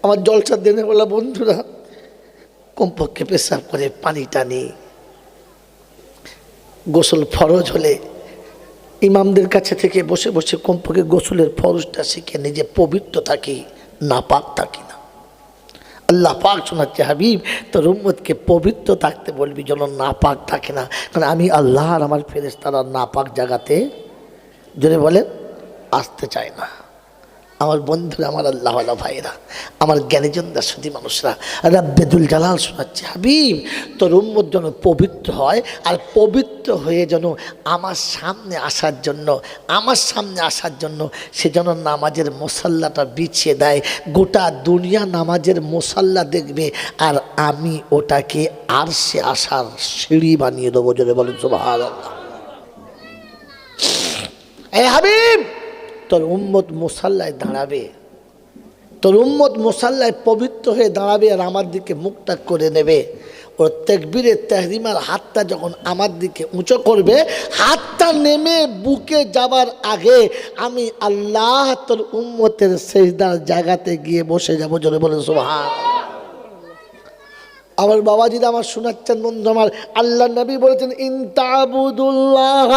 আমার জলসার দিনে বলা বন্ধুরা কমপক্ষে পেশাব করে পানিটা নিয়ে গোসল ফরজ হলে ইমামদের কাছে থেকে বসে বসে কমপক্ষে গোসলের ফরজটা শিখে নিজে পবিত্র থাকি, নাপাক থাকি না। আল্লাহ পাক শোনাচ্ছে, হাবিব তোর উম্মতকে পবিত্র থাকতে বলবি যেন নাপাক থাকে না, কারণ আমি আল্লাহ আর আমার ফেরেশতারা নাপাক জায়গাতে জোরে বলেন আসতে চায় না। আমার বন্ধুরা, আমার আল্লাহওয়ালা ভাইরা, আমার জ্ঞানীজনরা সুধী মানুষরা, রাব্বেদুল জালাল শোনাচ্ছে, হাবিব তোর উম্মত যেন পবিত্র হয়, আর পবিত্র হয়ে যেন আমার সামনে আসার জন্য সে যেন নামাজের মুসাল্লাটা বিছিয়ে দেয়। গোটা দুনিয়া নামাজের মুসাল্লা দেখবে, আর আমি ওটাকে আরশে আসার সিঁড়ি বানিয়ে দেবো। জোরে বলেন সুবহানাল্লাহ। এই হাবিব তোর উম্মত মুসাল্লায় দাঁড়াবে, তোর উম্মত মুসাল্লায় পবিত্র হয়ে দাঁড়াবে, আর আমার দিকে মুখটা করে নেবে। ওর তাকবীরে তাহরিমার হাতটা যখন আমার দিকে উঁচু করবে, হাতটা নেমে বুকে যাবার আগে আমি আল্লাহ তোর উম্মতের সেজদার জায়গাতে গিয়ে বসে যাবো। জোরে বলেন সুবহানাল্লাহ। আমার বাবাজিরা আমার শোনাচ্ছেন বন্ধু আমার, আল্লাহ নবী বলেছেন, ইন তা'বুদুল্লাহ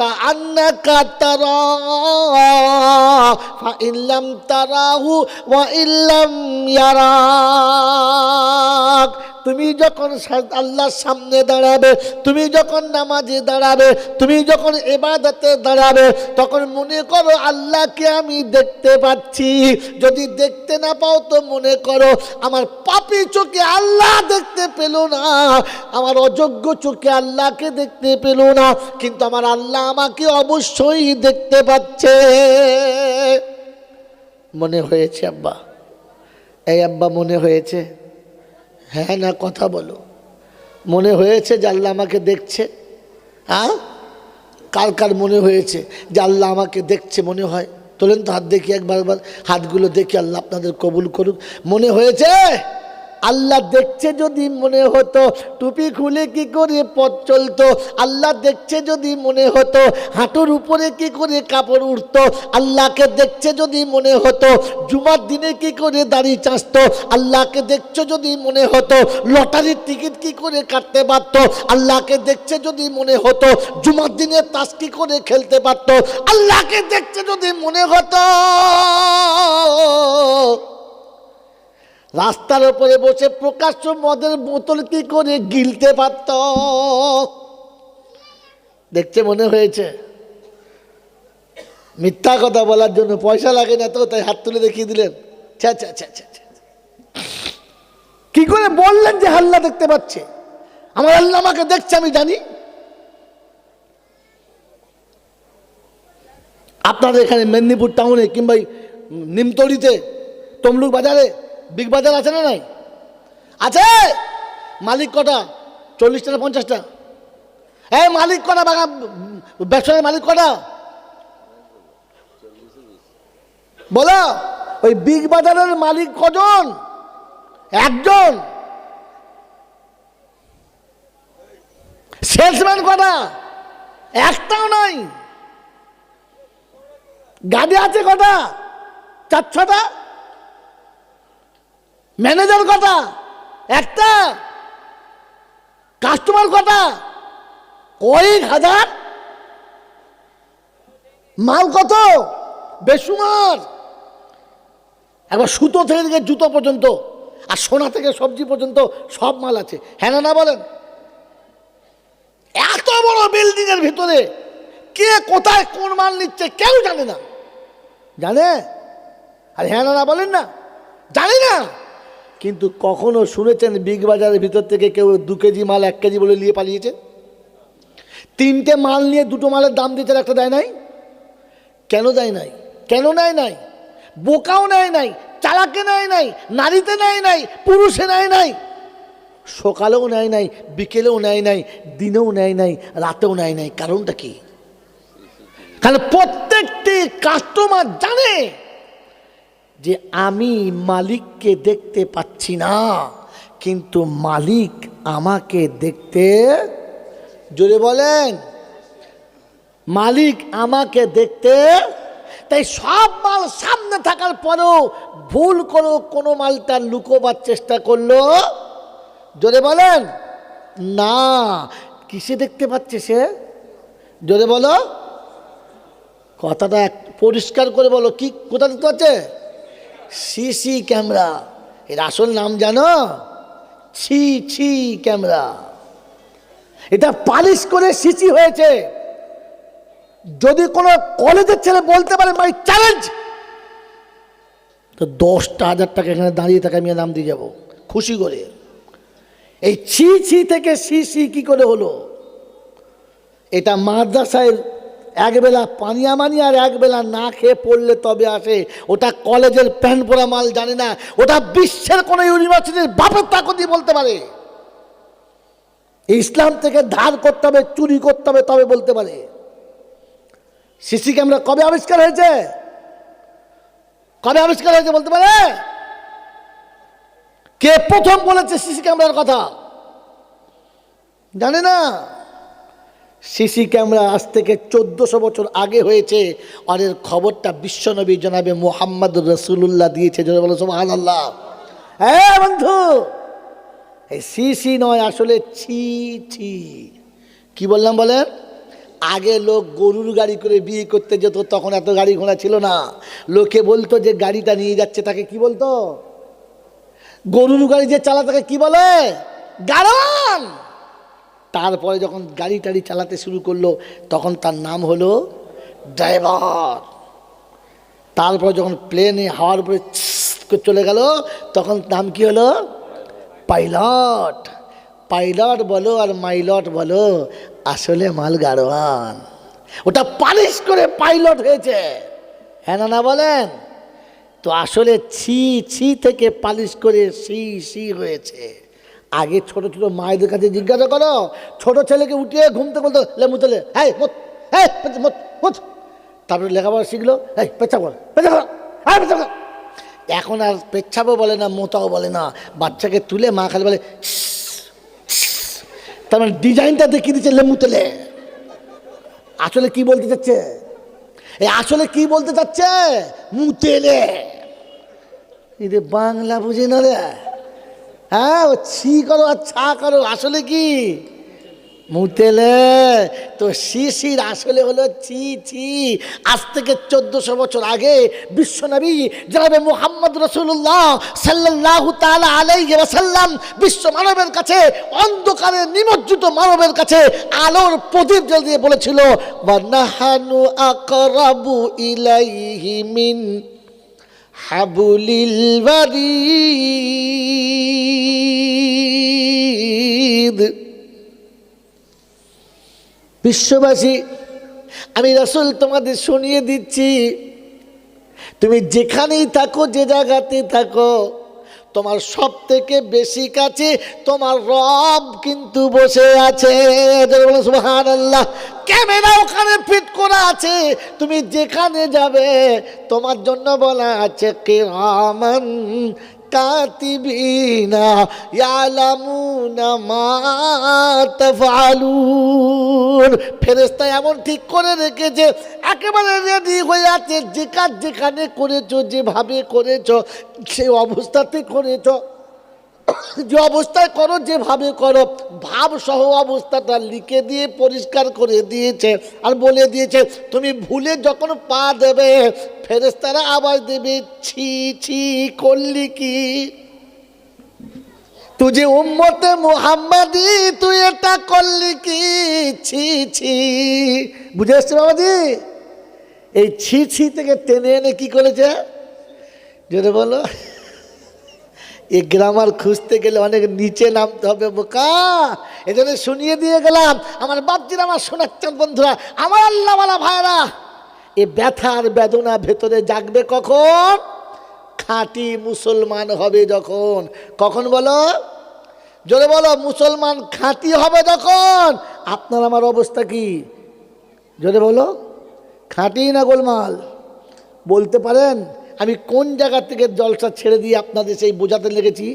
কাআন্নাকা তারাহু ফা ইন লাম তারাহু ওয়া ইন লাম ইয়ারাক। তুমি যখন আল্লাহর সামনে দাঁড়াবে, তুমি যখন নামাজে দাঁড়াবে, তুমি যখন ইবাদতে দাঁড়াবে, তখন মনে করো আল্লাহকে আমি দেখতে পাচ্ছি। যদি দেখতে না পাও তো মনে করো আমার পাপী চোখে আল্লাহ দেখতে পেল না, আমার অযোগ্য চোখে আল্লাহকে দেখতে পেল না, কিন্তু আমার আল্লাহ আমাকে অবশ্যই দেখতে পাচ্ছে। মনে হয়েছে আব্বা? এই আব্বা মনে হয়েছে? হ্যাঁ না কথা বলো। মনে হয়েছে যে আল্লাহ আমাকে দেখছে? হ্যাঁ, কার কার মনে হয়েছে যে আল্লাহ আমাকে দেখছে? মনে হয় তোলেন তো হাত, দেখি একবার হাতগুলো দেখি, আল্লাহ আপনাদের কবুল করুক। মনে হয়েছে? আল্লাহ দেখছে যদি মনে হতো টুপি খুলে কি করে পথ চলতো, আল্লাহ দেখছে যদি মনে হতো হাঁটুর উপরে কি করে কাপড় উঠতো, আল্লাহকে দেখছে যদি মনে হতো জুমার দিনে কি করে দাড়ি চাঁচতো, আল্লাহকে দেখছে যদি মনে হতো লটারির টিকিট কি করে কাটতে পারতো, আল্লাহকে দেখছে যদি মনে হতো জুমার দিনে তাস কি করে খেলতে পারতো, আল্লাহকে দেখছে যদি মনে হতো রাস্তার উপরে বসে প্রকাশ্য মদের বোতল কি করে গিলতে পারত। দেখতে মনে হয়েছে? মিথ্যা কথা বলার জন্য পয়সা লাগে না তো, তাই হাত তুলে দেখিয়ে দিলেন। কি করে বললেন যে আল্লাহ দেখতে পাচ্ছে? আমার আল্লাহ আমাকে দেখছে, আমি জানি। আপনাদের এখানে মেদিনীপুর টাউনে কিংবা নিমতলিতে, তমলুক বাজারে বিগ বাজার আছে না নাই? আছে। মালিক কটা? 40টা না 50টা? এই মালিক কটা? ব্যবসায়ের মালিক কটা বলো? ওই বিগ বাজারের মালিক কজন? একজন। সেলসম্যান কটা? একটাও নাই। গাড়ি আছে কটা? 4-6টা। ম্যানেজার কটা? একটা। কাস্টমার কটা? কয়েক হাজার। মাল কত? বেসুমার। একবার সুতো থেকে জুতো পর্যন্ত, আর সোনা থেকে সবজি পর্যন্ত সব মাল আছে। হ্যাঁ না বলেন? এত বড় বিল্ডিং এর ভিতরে কে কোথায় কোন মাল নিচ্ছে কেউ জানে না। জানে? আর হ্যাঁ না বলেন না? জানি না। কিন্তু কখনো শুনেছেন বিগ বাজারের ভিতর থেকে কেউ 2 কেজি মাল 1 কেজি বলে নিয়ে পালিয়েছে? 3টে মাল নিয়ে 2টো মালের দাম দিতে একটা দেয় নাই? কেন দেয় নাই? কেন নেয় নাই? বোকাও নেয় নাই, চালাকে নেয় নাই, নারীতে নেয় নাই, পুরুষে নেয় নাই, সকালেও নেয় নাই, বিকেলেও নেয় নাই, দিনেও নেয় নাই, রাতেও নেয় নাই। কারণটা কি? কারণ প্রত্যেকটি কাস্টমার জানে যে আমি মালিককে দেখতে পাচ্ছি না, কিন্তু মালিক আমাকে দেখতে, জোরে বলেন, মালিক আমাকে দেখতে। তাই সব মাল সামনে থাকার পরেও ভুল করো কোনো মালটা লুকোবার চেষ্টা করলো, জোরে বলেন না। কিসে দেখতে পাচ্ছে সে? জোরে বলো, কথাটা পরিষ্কার করে বলো। কি কোথা দেখতে পাচ্ছে? CC camera. এর আসল নাম জানো? ছি ছি ক্যামেরা। এটা পালিশ করে সিসি হয়েছে। যদি কোনো কলেজের ছেলে বলতে পারে মাই চ্যালেঞ্জ, তো 10,000 টাকা এখানে দাঁড়িয়ে থাকে, আমি নাম দিয়ে যাবো খুশি করে। এই ছি ছি থেকে সিসি কি করে হলো? এটা মাদ্রাসায় একবেলা পানিয়া মানি আর একবেলা না খেয়ে পড়লে তবে আসে। ওটা কলেজের প্যান্ট পরা মাল জানে না, ওটা বিশ্বের কোনো ইউনিভার্সিটির বাপের তাকতি বলতে পারে। ইসলাম থেকে ধার করতে হবে, চুরি করতে হবে, তবে বলতে পারে। সিসি ক্যামেরা কবে আবিষ্কার হয়েছে? কবে আবিষ্কার হয়েছে বলতে পারে? কে প্রথম বলেছে সিসি ক্যামেরার কথা? জানে না। সিসি ক্যামেরা আজ থেকে 1400 বছর আগে হয়েছে, আর এর খবরটা বিশ্বনবী জনাবে মুহাম্মদুর রাসূলুল্লাহ দিয়েছে। যারা বলো সুবহানাল্লাহ। হ্যাঁ বন্ধু, এই সিসি নয়, আসলে ছি ছি। কি বললাম বলেন? আগে লোক গরুর গাড়ি করে বিয়ে করতে যেত, তখন এত গাড়ি ঘোড়া ছিল না। লোকে বলতো যে গাড়িটা নিয়ে যাচ্ছে, তাকে কি বলতো? গরুর গাড়ি যে চালা তাকে কি বলে? গাড়োয়ান। তারপরে যখন গাড়ি টাড়ি চালাতে শুরু করলো, তখন তার নাম হলো ড্রাইভার। তারপর যখন প্লেনে হাওয়ার উপরে চলে গেল, তখন নাম কি হলো? পাইলট। পাইলট বলো আর মাইলট বলো, আসলে মাল গাড়োয়ান। ওটা পালিশ করে পাইলট হয়েছে, হ্যাঁ না বলেন? তো আসলে ছি ছি থেকে পালিশ করে সি সি হয়েছে। আগে ছোট ছোট মায়েদের কাছে জিজ্ঞাসা করো, ছোট ছেলেকে উঠিয়ে ঘুমতে বলতো লেমু তেলে, হ্যাঁ মত, হ্যাঁ মত। তারপরে লেখাপড়া শিখলো, হ্যাঁ পেচ্ছাপ কর, পেচ্ছাপ কর, হ্যাঁ পেচ্ছাপ কর। এখন আর পেচ্ছাপও বলে না, মোতাও বলে না। বাচ্চাকে তুলে মা খালি বলে, তার মানে ডিজাইনটা দেখিয়ে দিচ্ছে লেমু তেলে। আসলে কি বলতে চাচ্ছে? এই আসলে কি বলতে চাচ্ছে? মুতেলে। এটা বাংলা বুঝি না রে। হ্যাঁ, ও ছি করো আর ছা করো, আসলে কি মুতেলে। তো শিশির আসলে হলো ছি ছি। আজ থেকে 1400 বছর আগে বিশ্বনবী জনাবে মুহাম্মদ রাসূলুল্লাহ সাল্লাল্লাহু তাআলা আলাইহি ওয়াসাল্লাম বিশ্ব মানবের কাছে, অন্ধকারে নিমজ্জিত মানবের কাছে আলোর প্রদীপ জ্বালিয়ে বলেছিল, ওয়া নাহানু আকরাবু ইলাইহি মিন হাবুলিল ওয়ারিদ। বিশ্ববাসী, আমি রাসূল তোমাদের শুনিয়ে দিচ্ছি, তুমি যেখানেই থাকো, যে জায়গাতে থাকো, তোমার সব থেকে বেশি কাছে তোমার রব কিন্তু বসে আছে। সুবহানাল্লাহ। ক্যামেরা ওখানে ফিট করা আছে, তুমি যেখানে যাবে তোমার জন্য বলা আছে কিরামান কাতিবিনা ইয়ালামুনা মা তাফআলুন। ফেরেশতা এমন ঠিক করে রেখেছে, একেবারে রেডি হয়ে আছে, যে কাজ যেখানে করেছো, যেভাবে করেছো, সেই অবস্থাতে করেছো, যে অবস্থায় করো, যেভাবে করো, ভাব সহ অবস্থাটা লিখে দিয়ে পরিষ্কার করে দিয়েছে। আর বলে দিয়েছে, তুমি ভুলে যখন পা দেবে, ফেরেশতারা আওয়াজ দেবে, ছি ছি করলি কি? তুই যে উম্মতে মুহাম্মাদি, তুই এটা করলি কি? ছি ছি। বুঝে আসছে বাবাজি? এই ছি ছি থেকে টেনে এনে কি করেছে? যদি বলো, এই গ্রামার খুঁজতে গেলে অনেক নিচে নামতে হবে বোকা। এজন্য শুনিয়ে দিয়ে গেলাম। আমার বাপজিরা, আমার শোনাচ্ছেন বন্ধুরা, আমার আল্লাহওয়ালা ভাইরা, এ ব্যথার বেদনা ভেতরে জাগবে কখন? খাঁটি মুসলমান হবে যখন। কখন বলো? জোরে বলো। মুসলমান খাঁটি হবে যখন। আপনার আমার অবস্থা কি? জোরে বলো। খাঁটি না গোলমাল? বলতে পারেন আমি কোন জায়গা থেকে জলসা ছেড়ে দিয়ে আপনাদের সেই বোঝাতে লেগেছি?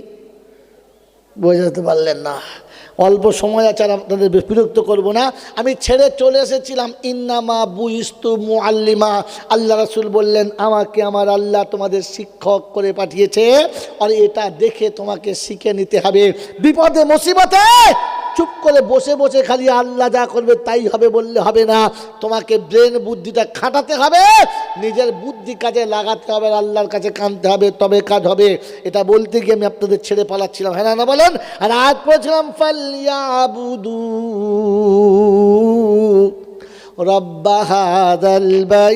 বোঝাতে পারলেন না। অল্প সময় আছে, আর আপনাদের বিরক্ত করব না। আমি ছেড়ে চলে এসেছিলাম। ইন্নামা বুইস্তু মুআল্লিমা, আল্লাহ রাসূল বললেন আমাকে আমার আল্লাহ তোমাদের শিক্ষক করে পাঠিয়েছে, আর এটা দেখে তোমাকে শিখে নিতে হবে। বিপদে মুসিবতে চুপ করে বসে বসে খালি আল্লাহ যা করবে তাই হবে বললে হবে না, তোমাকে ব্রেন বুদ্ধিটা খাটাতে হবে, নিজের বুদ্ধি কাজে লাগাতে হবে, আল্লাহর কাছে কাঁদতে হবে, তবে কাজ হবে। এটা বলতে গিয়ে আমি আপনাদের ছেড়ে পালাচ্ছিলাম, হ্যাঁ না বলেন? আর আজ পড়ছিলাম ফালইয়াবুদু রব্ব হাযাল বাইত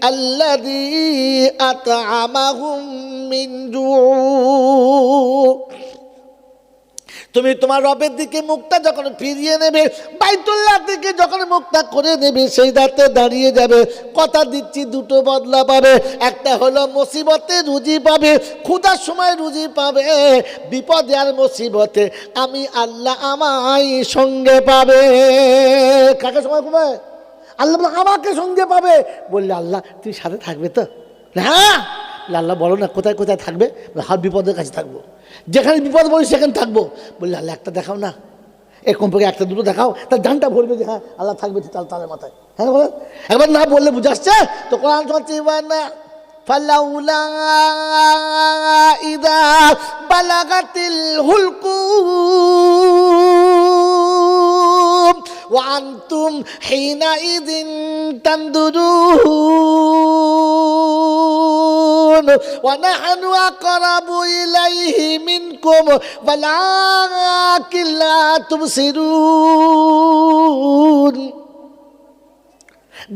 আল্লাযী আত'আমাহুম মিন জু'। তুমি তোমার রবের দিকে মুখটা যখন ফিরিয়ে নেবে, বাইতুল্লাহ থেকে যখন মুখটা করে নেবে, সেই রাতে দাঁড়িয়ে যাবে। কথা দিচ্ছি দুটো বদলা পাবে, একটা হলো মুসিবতে রুজি পাবে, ক্ষুধার সময় রুজি পাবে, বিপদে আর মুসিবতে আমি আল্লাহ আমায় সঙ্গে পাবে। কাকে সময় পাবে? আল্লাহ আমাকে সঙ্গে পাবে। বললে আল্লাহ তুমি সাথে থাকবে তো? হ্যাঁ। আল্লাহ বলো না কোথায় কোথায় থাকবে? হার বিপদের কাছে থাকবো, যেখানে বিপদ বলি সেখানে থাকবো। বললে আল্লাহ একটা দেখাও না, এরকম করে একটা দুটো দেখাও, তার জানটা ভরবে যে হ্যাঁ আল্লাহ থাকবে তালের মাথায়। হ্যাঁ বলেন, একবার না বললে বুঝাচ্ছে তো। কোরআন চলছে না ফালাউলা ইযা বালাগাতিল হুলকুম ওয়া আনতুম হিনাইযিন তানদুরুন ওয়া নাহনু আকরাবু ইলাইহি মিনকুম ওয়ালাকিন লা তুবসিরুন।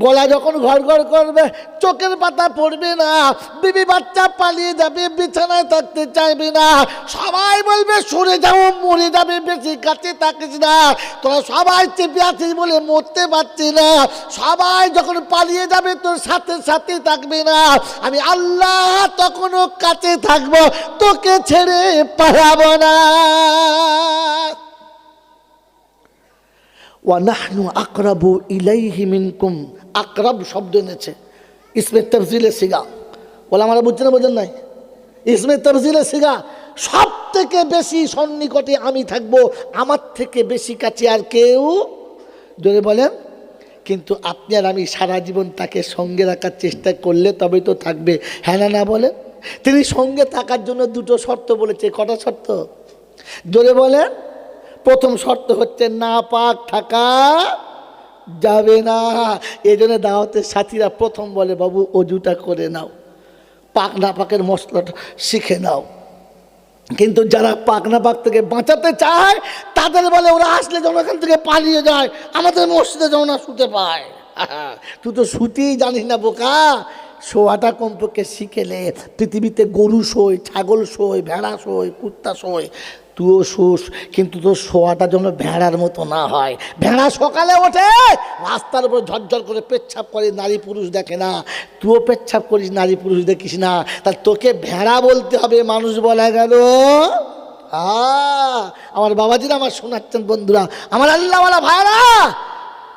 গলা যখন ঘর ঘর করবে, চোখের পাতা পড়বে না, বিবি বাচ্চা পালিয়ে যাবে, বিছানায় থাকতে চাইবে না, সবাই বলবে সরে যাও, মরে যাবে, বেশি কাছে থাকিস না, তোরা সবাই চেপে আছিস বলে মরতে পারছি না, সবাই যখন পালিয়ে যাবে তোর সাথে সাথে থাকবে না, আমি আল্লাহ তখনও কাছে থাকবো, তোকে ছেড়ে পালাবো না। ওয়ানাহনু আকরাবু ইলাইহি মিনকুম, আকরাব শব্দ এনেছে ইসমে তাফজিলে সিগা। বলে আমরা বুঝছেন না, বোঝেন নাই? ইসমে তাফজিলে সিগা, সব থেকে বেশি সন্নিকটে আমি থাকবো, আমার থেকে বেশি কাছে আর কেউ। জোরে বলেন। কিন্তু আপনি আর আমি সারা জীবন তাকে সঙ্গে রাখার চেষ্টা করলে তবেই তো থাকবে, হ্যাঁ না বলেন? তিনি সঙ্গে থাকার জন্য দুটো শর্ত বলেছে। কটা শর্ত? জোরে বলেন। প্রথম শর্ত হচ্ছে না পাক থাকা যাবে না। এই জন্য দাওয়াতের সাথীরা প্রথম বলে বাবু অজুটা করে নাও, পাক না পাকের মশলাটা শিখে নাও। কিন্তু যারা পাক না পাক থেকে বাঁচাতে চায় তাদের বলে ওরা আসলে যেন এখান থেকে পালিয়ে যায়, আমাদের মসজিদে যেন না শুতে পায়। তুই তো শুতেই জানিস না বোকা, শোয়াটা কমপক্ষে শিখেলে। পৃথিবীতে গরু শোয়, ছাগল শোয়, ভেড়া শোয়, কুত্তা শোয়, তুইও শুস, কিন্তু তোর শোয়াটা যেন ভেড়ার মতো না হয়। ভেড়া সকালে ওঠে রাস্তার উপর ঝরঝর করে পেচ্ছাপ করে, নারী পুরুষ দেখে না। তুইও পেচ্ছাপ করিস, নারী পুরুষ দেখিস না। তা তোকে ভেড়া বলতে হবে, মানুষ বলা গেল। আমার বাবাজিরা আমার শোনাচ্ছেন বন্ধুরা, আমার আল্লাহওয়ালা ভাইরা,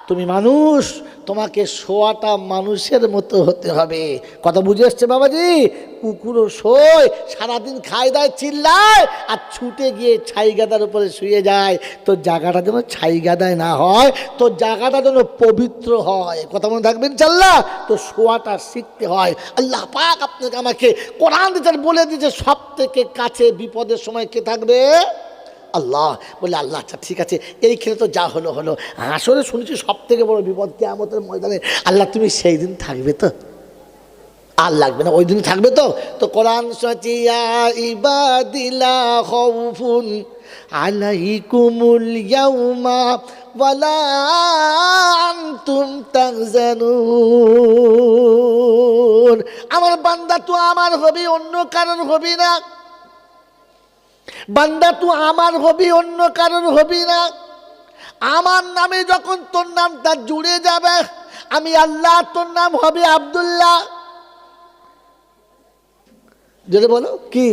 তুমি মানুষ, তোমাকে শোয়াটা মানুষের মতো হতে হবে। কথা বুঝে আসছে বাবাজি? কুকুরও শোয়, সারাদিন খায় দায় চিল্লায়, আর ছুটে গিয়ে ছাই গাদার উপরে শুয়ে যায়। তোর জায়গাটা যেন ছাই গাদায় না হয়, তোর জায়গাটা যেন পবিত্র হয়। কথা মনে থাকবেন ইনশাআল্লাহ। তো শোয়াটা শিখতে হয়। আল্লাহ পাক আপনাকে আমাকে কোরআন দিতে বলে দিয়েছে সব থেকে কাছে বিপদের সময় কে থাকবে? আল্লাহ। বলে আল্লাহ আচ্ছা ঠিক আছে, এই ক্ষেত্রে তো যা হলো হলো, আসলে শুনেছি সব থেকে বড় বিপদ কিয়ামতের ময়দানে। আল্লাহ তুমি সেই দিন থাকবে তো? আর লাগবে না, ওই দিন থাকবে তো? তো কোরআন শুনেছি ইয়া ইবাদি লা খাউফুন আলাইকুমুল ইয়াউমা ওয়ালা আনতুম তাহজানুন। আমার বান্দা তুই আমার হবি, অন্য কারণ হবি না। বান্দা তুই আমার হবি, অন্য কারণ হবি না। আমার নামে যখন তোর নামটা জুড়ে যাবে, আমি আল্লাহ, তোর নাম হবে আব্দুল্লাহ। জোরে বলো কি?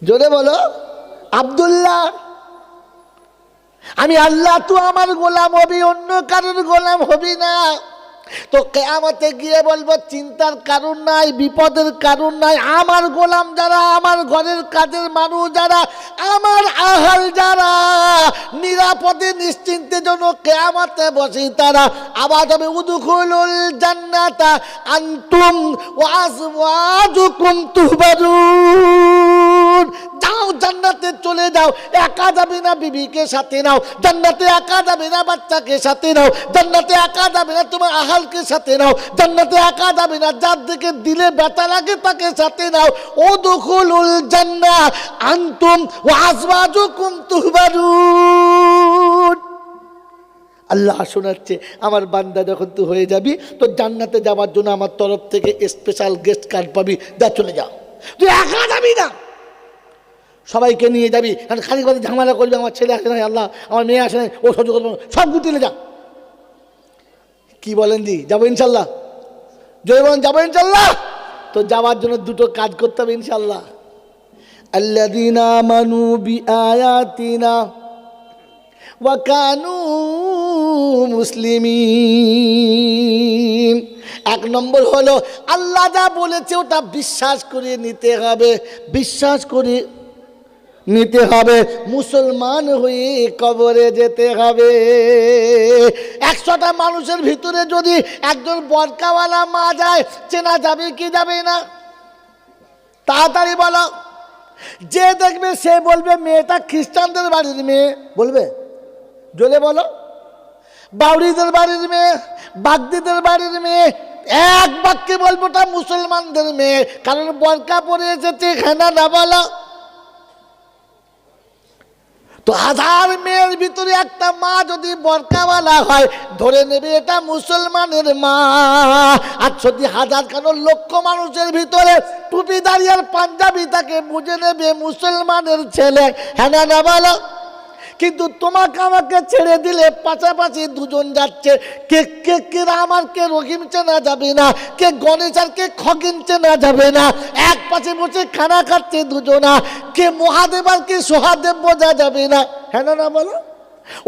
জোরে বলো আব্দুল্লাহ। আমি আল্লাহ, তুই আমার গোলাম হবি, অন্য কারোর গোলাম হবি না। তো কিয়ামতে গিয়ে বলবো চিন্তার কারণ নাই, বিপদের কারণ নাই। আমার গোলাম যারা, আমার ঘরের কাজের মানুষ যারা, আমার আহাল যারা নিরাপদে নিশ্চিন্তে যেন কিয়ামতে বসে, তারা আওয়াজ হবে উদখুলুল জান্নাতা আনতুম ওয়া আজওয়াজুকুম তুহবারুন। যাও জান্নাতে চলে যাও, একা যাবে না, বিবিকে সাথে নাও। জান্নাতে একা যাবে না, বাচ্চাকে সাথে নাও। জান্নাতে একা যাবে না, তোমার আহালকে সাথে নাও। জান্নাতে একা যাবে না, যার দিকে দিলে ব্যথা লাগে তাকে সাথে নাও। উদখুলুল জান্নাহ আনতুম ওয়া আজওয়াজুকুম তুহবারুন। আল্লাহ শোনাচ্ছে, আমার বান্দা যখন তুই হয়ে যাবি, তো জান্নাতে যাওয়ার জন্য আমার তরফ থেকে স্পেশাল গেস্ট কার্ড পাবি। যা চলে যাও, তুই একা যাবি না, সবাইকে নিয়ে যাবি। কারণ খালি কথা ঝামেলা করবি, আমার ছেলে আসে নাই, আল্লাহ আমার মেয়ে আসে নাই, ও সহ্য করবো, সব গুটিলে যা। কি বলেন জি? যাবো ইনশাল্লাহ? জয় বলেন, যাবো ইনশাল্লাহ? তো যাওয়ার জন্য দুটো কাজ করতে হবে ইনশাল্লাহ। আল্লাযীনা আমানু বিআয়াতিনা ওয়া কানু মুসলিমিন। এক নম্বর হলো আল্লাহ যা বলেছে ওটা বিশ্বাস করে নিতে হবে, বিশ্বাস করে নিতে হবে। মুসলমান হয়ে কবরে যেতে হবে। 100টা মানুষের ভিতরে যদি একজন বরকাওয়ালা মা যায়, চেনা যাবে কি যাবে না? তাড়াতাড়ি বলো। যে দেখবে সে বলবে মেয়েটা খ্রিস্টানদের বাড়ির মেয়ে, বলবে? জোরে বলো। বাউরিদের বাড়ির মেয়ে, বাগদিদের বাড়ির মেয়ে, এক বাক্যে বলবো ওটা মুসলমানদের মেয়ে, কারণ বরকা পরে এসেছে। খানা না বলো তো 1000 মেয়ের ভিতরে একটা মা যদি বরকাওয়ালা হয়, ধরে নেবে এটা মুসলমানের মা। আর যদি 1000 কেন লক্ষ মানুষের ভিতরে টুপিদারি আর পাঞ্জাবি তাকে বুঝে নেবে মুসলমানের ছেলে। হ্যাঁ না বলো? কিন্তু তোমাকে আমাকে ছেড়ে দিলে পাশাপাশি দুজন যাচ্ছে, কে কে কে আমার কে রহিম চেনা যাবে না, কে গণেশ আর কে খগেন চেনা যাবে না। এক পাশে বসে খানা খাচ্ছে দুজনা, কে মহাদেব আর কে সোহাদেব বোঝা যাবে না। হ্যাঁ না বলো?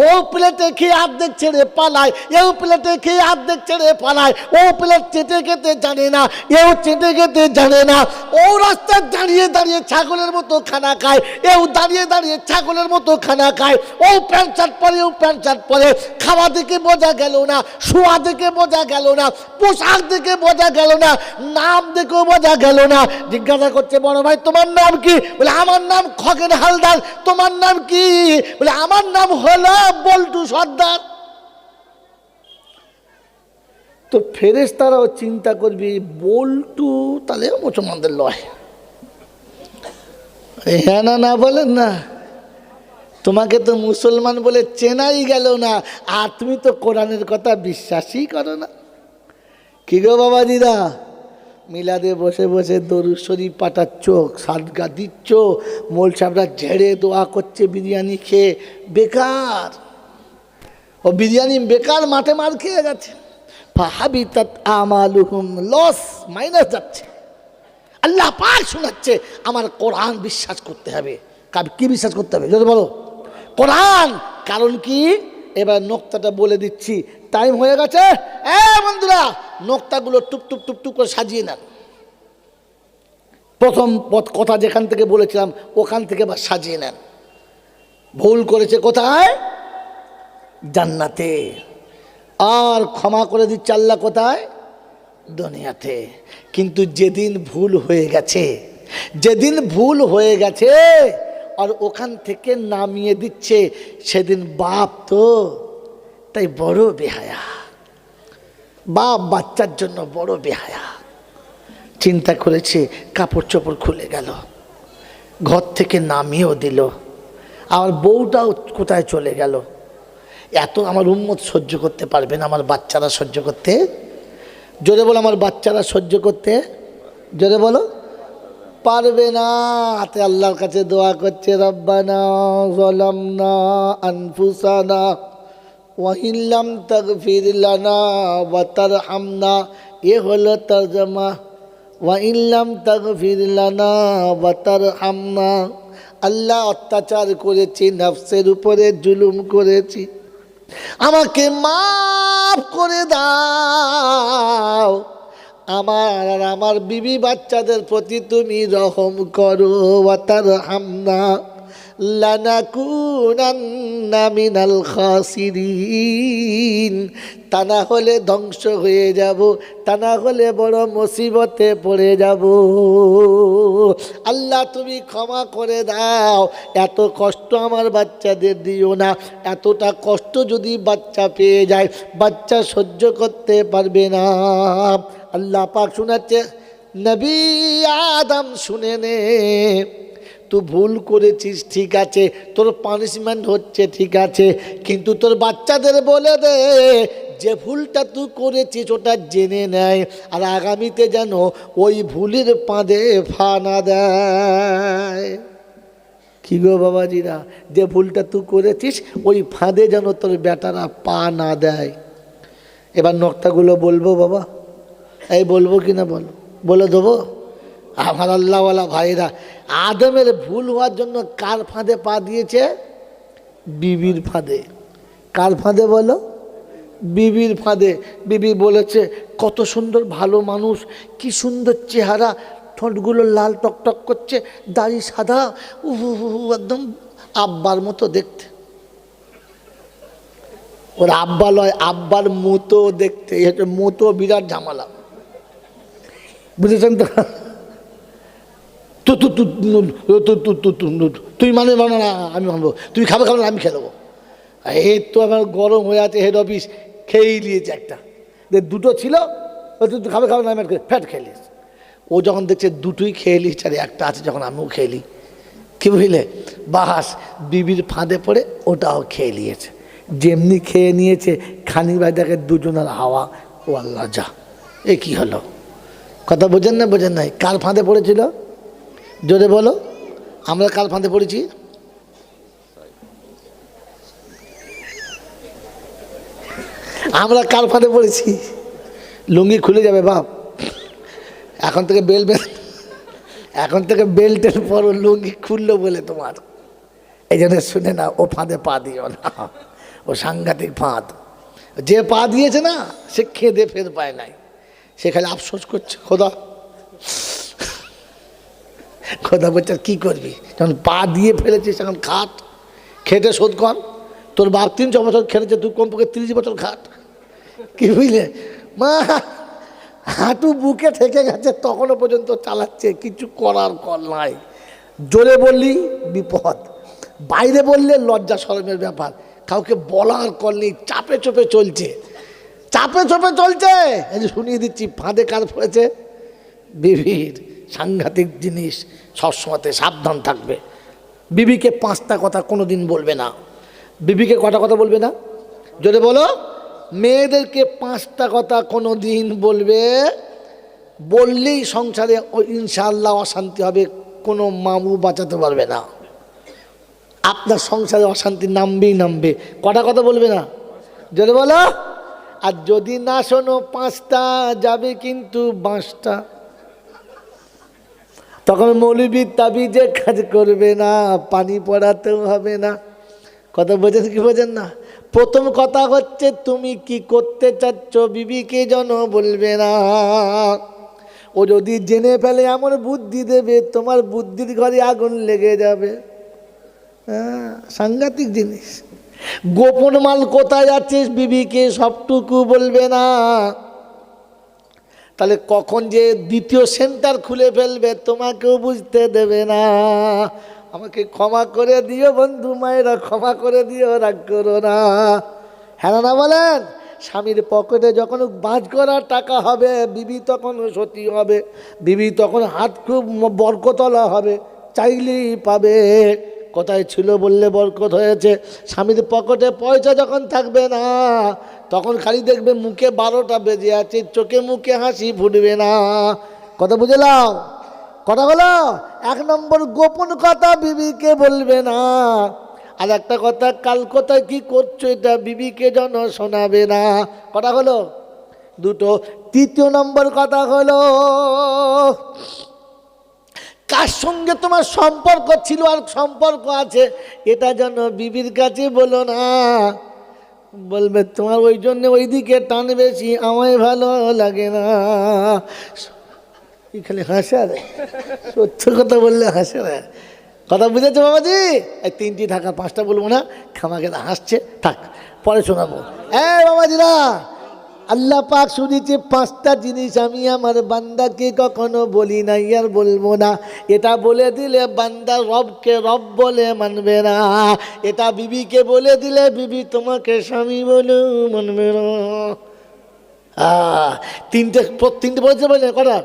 ও প্লেটে খেয়ে অর্ধেক ছেড়ে পালায়, এও প্লেটে খেয়ে অর্ধেক ছেড়ে পালায়। ও প্লেট চেটে খেতে জানে না, এও চেটে খেতে জানে না। ও রাস্তায় দাঁড়িয়ে দাঁড়িয়ে ছাগলের মতো খানা খায়, এও দাঁড়িয়ে দাঁড়িয়ে ছাগলের মতো খানা খায়। ও প্যান্ট শার্ট পরে, ও প্যান্ট শার্ট পরে। খাওয়া দেখে বোঝা গেল না, শোয়া দেখে বোঝা গেল না, পোশাক দেখে বোঝা গেল না, নাম দেখেও বোঝা গেল না। জিজ্ঞাসা করছে, বড় ভাই তোমার নাম কি? বলে আমার নাম খগেন হালদার। তোমার নাম কি? বলে আমার নাম হলো বল্টু সর্দার। তো ফেরেশতারাও চিন্তা করবি, বল্টু তাহলে মুসলমানদের লয়। হ্যাঁ না বলেন না? তোমাকে তো মুসলমান বলে চেনাই গেল না, আর তুমি তো কোরআনের কথা বিশ্বাসই করো না। কি গো বাবা দিদা, মিলাদে বসে বসে দরুদ শরীফ পাঠাচ্ছ, সাদগা দিচ্ছ, মোল সাহেবরা ঝেড়ে দোয়া করছে বিরিয়ানি খেয়ে, বেকার। ও বিরিয়ানি বেকার, মাঠে মার খেয়ে গেছে। ফাহাবিতাত আমালুহুম, লস, মাইনাস যাচ্ছে। আল্লাহ পাক শোনাচ্ছে আমার কোরআন বিশ্বাস করতে হবে। কি বিশ্বাস করতে হবে যদি বলো? কোরআন। কারণ কি? এবার নোক্তাটা বলে দিচ্ছি, টাইম হয়ে গেছে। বন্ধুরা, নোক্তাগুলো টুপ টুপ টুপ টুপ করে সাজিয়ে নেন। প্রথম কথা যেখান থেকে বলেছিলাম ওখান থেকে বা সাজিয়ে নেন। ভুল করেছে কোথায়? জান্নাতে। আর ক্ষমা করে দিচ্ছে আল্লাহ কোথায়? দুনিয়াতে। কিন্তু যেদিন ভুল হয়ে গেছে, যেদিন ভুল হয়ে গেছে আর ওখান থেকে নামিয়ে দিচ্ছে, সেদিন বাপ তো তাই বড় বেহায়া। বাপ বাচ্চার জন্য বড় বেহায়া। চিন্তা করেছে, কাপড় চোপড় খুলে গেল, ঘর থেকে নামিয়েও দিল, আর বউটাও কোথায় চলে গেল। এত আমার উম্মত সহ্য করতে পারবে না, আমার বাচ্চারা সহ্য করতে। জোরে বলো, আমার বাচ্চারা সহ্য করতে, জোরে বলো, পারবে না। হাতে আল্লাহর কাছে দোয়া করছে, রব্বানা যালামনা আনফুসানা ওয়া ইন লাম তাগফির লানা ওয়া তারহামনা। এ হলো তরজমা, ওয়া ইন লাম তাগফির লানা ওয়া তারহামনা। আল্লাহ, অত্যাচার করেছি, নফসের উপরে জুলুম করেছি, আমাকে মাফ মাফ করে দাও, আমার আর আমার বিবি বাচ্চাদের প্রতি তুমি রহম করো। ওয়াতারহামনা লানাকুনান্না মিনাল খাসিরিন। তা না হলে ধ্বংস হয়ে যাব, তা না হলে বড় মুসিবতে পড়ে যাব। আল্লাহ তুমি ক্ষমা করে দাও, এত কষ্ট আমার বাচ্চাদের দিও না। এতটা কষ্ট যদি বাচ্চা পেয়ে যায়, বাচ্চা সহ্য করতে পারবে না। আল্লাহ পাক শোনাচ্ছে, নবী আদম শুনে নে, তুই ভুল করেছিস ঠিক আছে, তোর পানিশমেন্ট হচ্ছে ঠিক আছে, কিন্তু তোর বাচ্চাদের বলে দে যে ভুলটা তুই করেছিস ওটা জেনে নেয়, আর আগামীতে যেন ওই ভুলের ফাঁদে পা না দেয়। কি গো বাবাজিরা, যে ভুলটা তুই করেছিস ওই ফাঁদে যেন তোর বেটারা পা না দেয়। এবার নকটাগুলো বলবো বাবা, এই বলবো কি না বলো, বলে দেবো? আমার আল্লাহওয়ালা ভাইরা, আদমের ভুল হওয়ার জন্য কার ফাঁদে পা দিয়েছে? বিবির ফাঁদে। কার ফাঁদে বলো? বিবির ফাঁদে। বিবি বলেছে, কত সুন্দর ভালো মানুষ, কি সুন্দর চেহারা, ঠোঁটগুলো লাল টকটক করছে, দাড়ি সাদা, একদম আব্বার মতো দেখতে। ওর আব্বা লয়, আব্বার মতো দেখতে। এটা মতো বিরাট ঝামেলা, বুঝেছেন তো? তুই মানে না, আমি মানবো, তুই খাবে খাবে না, আমি খেয়ে দেবো। এই তো আমার গরম হয়ে আছে, হেড অফিস খেয়েই নিয়েছে একটা, দুটো ছিল, তুই খাবে খাবে না, আমি ফ্যাট খেলিস। ও যখন দেখছে দুটোই খেয়ে নিস, আর একটা আছে যখন আমিও খেলি, কি বুঝলে, বাস বিবির ফাঁদে পড়ে ওটাও খেয়ে নিয়েছে। যেমনি খেয়ে নিয়েছে, খানিক বাই দেখে দুজনের হাওয়া। ও আল্লাহ, যা এ কি হলো? কথা বোঝেন না? বোঝেন নাই? কার ফাঁদে পড়েছিল? জোরে বলো, আমরা কার ফাঁদে পড়েছি? আমরা কার ফাঁদে পড়েছি? লুঙ্গি খুলে যাবে বাপ, এখন থেকে এখন থেকে বেল্টের পরও লুঙ্গি খুললো বলে তোমার। এই জন্য শুনে না, ও ফাঁদে পা দিও না, ও সাংঘাতিক ফাঁদ। যে পা দিয়েছে না, সে খেদে ফের পায় নাই, সে খালি আফসোস করছে। খোদা বলছে কি করবি, যখন পা দিয়ে ফেলেছিস এখন খাট, খেটে শোধ কর। তোর বাপ 300 বছর খেটেছে, তুই কমপক্ষে 30 বছর খাট। কি বুঝলে মা, হাঁটু বুকে থেকে গেছে, তখনও পর্যন্ত চালাচ্ছে, কিছু করার কল নাই। জোরে বললি বিপদ, বাইরে বললে লজ্জা শরমের ব্যাপার, কাউকে বলার কল নেই, চাপে চোপে চলছে, চাপে চোপে চলছে। এই যে শুনিয়ে দিচ্ছি, ফাঁদে কার পড়েছে? বিবির। সাংঘাতিক জিনিস, সবসময়তে সাবধান থাকবে। বিবিকে 5টা কথা কোনো দিন বলবে না। বিবিকে কটা কথা বলবে না? যদি বলো, মেয়েদেরকে 5টা কথা কোনো দিন বলবে, বললেই সংসারে ইনশাআল্লাহ অশান্তি হবে, কোনো মামু বাঁচাতে পারবে না। আপনার সংসারে অশান্তি নামবেই নামবে। কটা কথা বলবে না? যদি বলো, আর যদি না শোনো 5টা যাবে কিন্তু 5টা। তখন মৌলবীর তাবিজে কাজ করবে না, পানি পড়াতেও হবে না। কথা বোঝেন কি বোঝেন না? প্রথম কথা হচ্ছে, তুমি কি করতে চাচ্ছ বিবিকে যেন বলবে না। ও যদি জেনে ফেলে এমন বুদ্ধি দেবে, তোমার বুদ্ধির ঘরে আগুন লেগে যাবে। হ্যাঁ, সাংঘাতিক জিনিস। গোপন মাল কোথায় আছে বিবিকে সবটুকু বলবে না। তাহলে কখন যে দ্বিতীয় সেন্টার খুলে ফেলবে তোমাকেও বুঝতে দেবে না। আমাকে ক্ষমা করে দিও বন্ধু, মায়েরা ক্ষমা করে দিও, রাগ করো না। হ্যাঁ না বলেন? স্বামীর পকেটে যখন বাজ করা টাকা হবে, বিবি তখন সতী হবে, বিবি তখন হাত খুব বরকতলা হবে, চাইলেই পাবে। কোথায় ছিল বললে বরকত হয়েছে। স্বামীর পকেটে পয়সা যখন থাকবে না, তখন খালি দেখবে মুখে 12টা বেজে আছে, চোখে মুখে হাসি ফুটবে না। কথা বুঝলাম? কথা হলো 1 নম্বর, গোপন কথা বিবিকে বলবে না। আর একটা কথা, কাল কোথায় কি করছো এটা বিবিকে যেন শোনাবে না। কথা হলো 2টো। 3য় নম্বর কথা হলো, কার সঙ্গে তোমার সম্পর্ক ছিল আর সম্পর্ক আছে, এটা যেন বিবির কাছে বলো না। বলবে তোমার ওই জন্য ওই দিকে টান বেশি, আমায় ভালো লাগে না। খালি হাসে, রে সত্য কথা বললে হাসে না। কথা বুঝেছো বাবাজি? এই তিনটি থাকা, পাঁচটা বলবো না, খামাকে হাসছে, থাক পরে শোনাবো। বাবাজিরা, আল্লাহ পাক শুনেছে পাঁচটা জিনিস আমি আমার বান্দাকে কখনো বলি নাই আর বলবো না। এটা বলে দিলে বান্দা রবকে রব বলে মানবে না। এটা বিবিকে বলে দিলে বিবি তোমাকে স্বামী বলে মানবে না। তিনটে বলছে, বলছে কটা?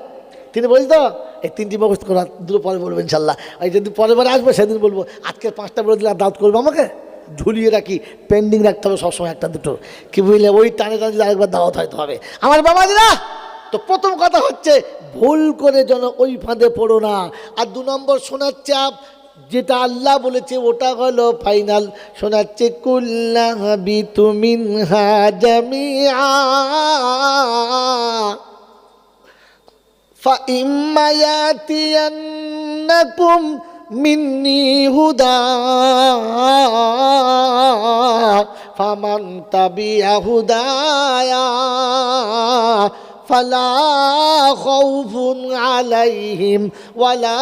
তিনটে বলছি তো, এই তিনটি মুখস্থ করা, দুটো পরে বলবো ইনশাল্লাহ। এই যদি পরে পরে আসবো সেদিন বলবো। আজকে পাঁচটা বলে দিলে দাওয়াত করবো, আমাকে ঝুলিয়ে রাখি, পেন্ডিং রাখতে হবে সবসময় একটা দুটো, কি বুঝলে? ওই টানে টানে যদি আরেকবার দাওয়াত হয়তো হবে আমার বাবাজিরা। তো প্রথম কথা হচ্ছে ভুল করে যেন ওই ফাঁদে পড়ো না। আর দু নম্বর শোনাচ্ছে যেটা আল্লাহ বলেছে ওটা হলো ফাইনাল। শোনাচ্ছে কুল্লাহাবিতু মিনহা জামিআ فَإِمَّا يَأْتِيَنَّكُمْ مِنِّي هُدًى فَمَنْ تَبِعَ هُدَايَا فَلَا خَوْفٌ عَلَيْهِمْ وَلَا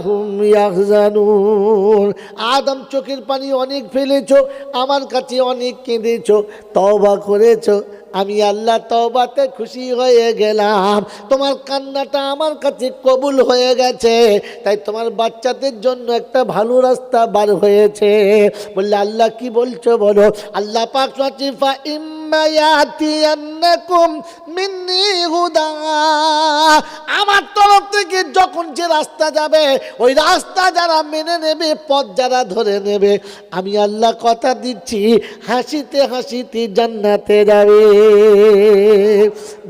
هُمْ يَحْزَنُونَ। আদম চোখের পানি অনেক ফেলেছো, আমার কাছে অনেক কেঁদেছো, তওবা করেছো, আমি আল্লাহ তওবাতে খুশি হয়ে গেলাম। তোমার কান্নাটা আমার কাছে কবুল হয়ে গেছে, তাই তোমার বাচ্চাদের জন্য একটা ভালো রাস্তা বার হয়েছে। বললে আল্লাহ কি বলছো বলো? আল্লাহ পাক ফা ইম্মা ইয়াতিয়ান্নাকুম মিন্নি হুদা, আমার তরফ থেকে যখন যে রাস্তা যাবে ওই রাস্তা যারা মেনে নেবে, পথ যারা ধরে নেবে, আমি আল্লাহ কথা দিচ্ছি হাসিতে হাসিতে জান্নাতে যাবে।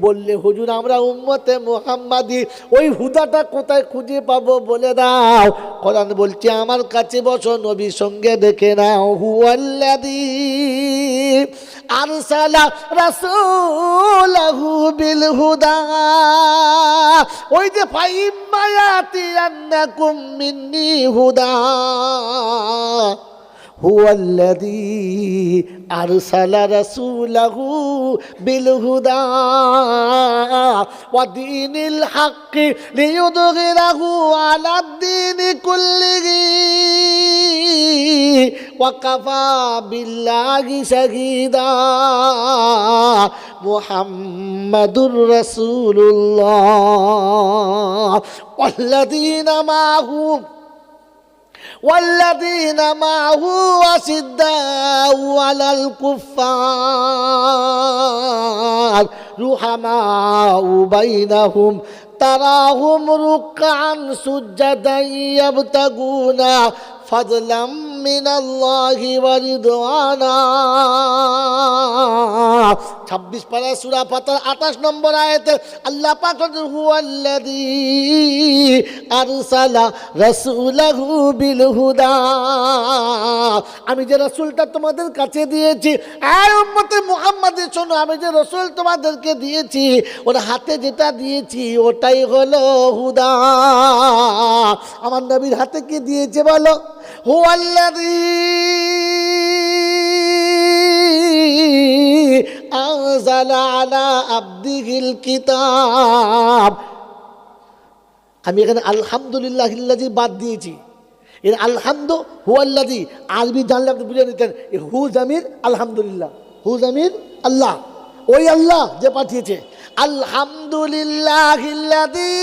বললে হুজুর আমরা উম্মতে মুহাম্মাদি, ওই হুদাটা কোথায় খুঁজে পাবো বলে দাও। কোরআন বলছে আমার কাছে বসো, নবীর সঙ্গে দেখে নাও। হুয়াল্লাযী আরসালা রাসূলাহু বিল হুদা, ওই যে ফাইম্মা ইয়াতিয়ান্নাকুম মিন্নি হুদা, হুয়াল্লাযী আরসালা রাসূলাহু বিল হুদা ওয়া দীনিল হাক্কি লিইয়ুযহিরাহু আলাদ দীনি কুল্লিহি ওয়া কাফা বিল্লাহি শাহীদা। মুহাম্মাদুর রাসূলুল্লাহ والذين معه أشداء على الكفار رحماء بينهم تراهم ركعا سجدا يبتغون فضلا من الله ورضوانا। 26 পারা সূরা ফাতির 28 নম্বর আয়াতে আল্লাহ পাক বলেন হুয়াল্লাযী আরসালা রাসূলাহু বিল হুদা, আমি যে রাসূলটা তোমাদের কাছে দিয়েছি, এই উম্মতে মুহাম্মাদের শোনো, আমি যে রাসূল তোমাদেরকে দিয়েছি ওর হাতে যেটা দিয়েছি ওটাই হলো হুদা। আমার নবীর হাতে কি দিয়েছে বলো? হুয়াল্লাযী আনজালা আলা আবদিহিল কিতাব। আমি এখানে আলহামদুলিল্লাহিল্লাযী বাদ দিয়েছি। এর আলহামদু হুয়াল্লাযী, আরবি জানলে আপনি বুঝে নিতেন হু জামির আলহামদুলিল্লাহ, হু জামির আল্লাহ, ওই আল্লাহ যে পাঠিয়েছে। আলহামদুলিল্লাহিল্লাযী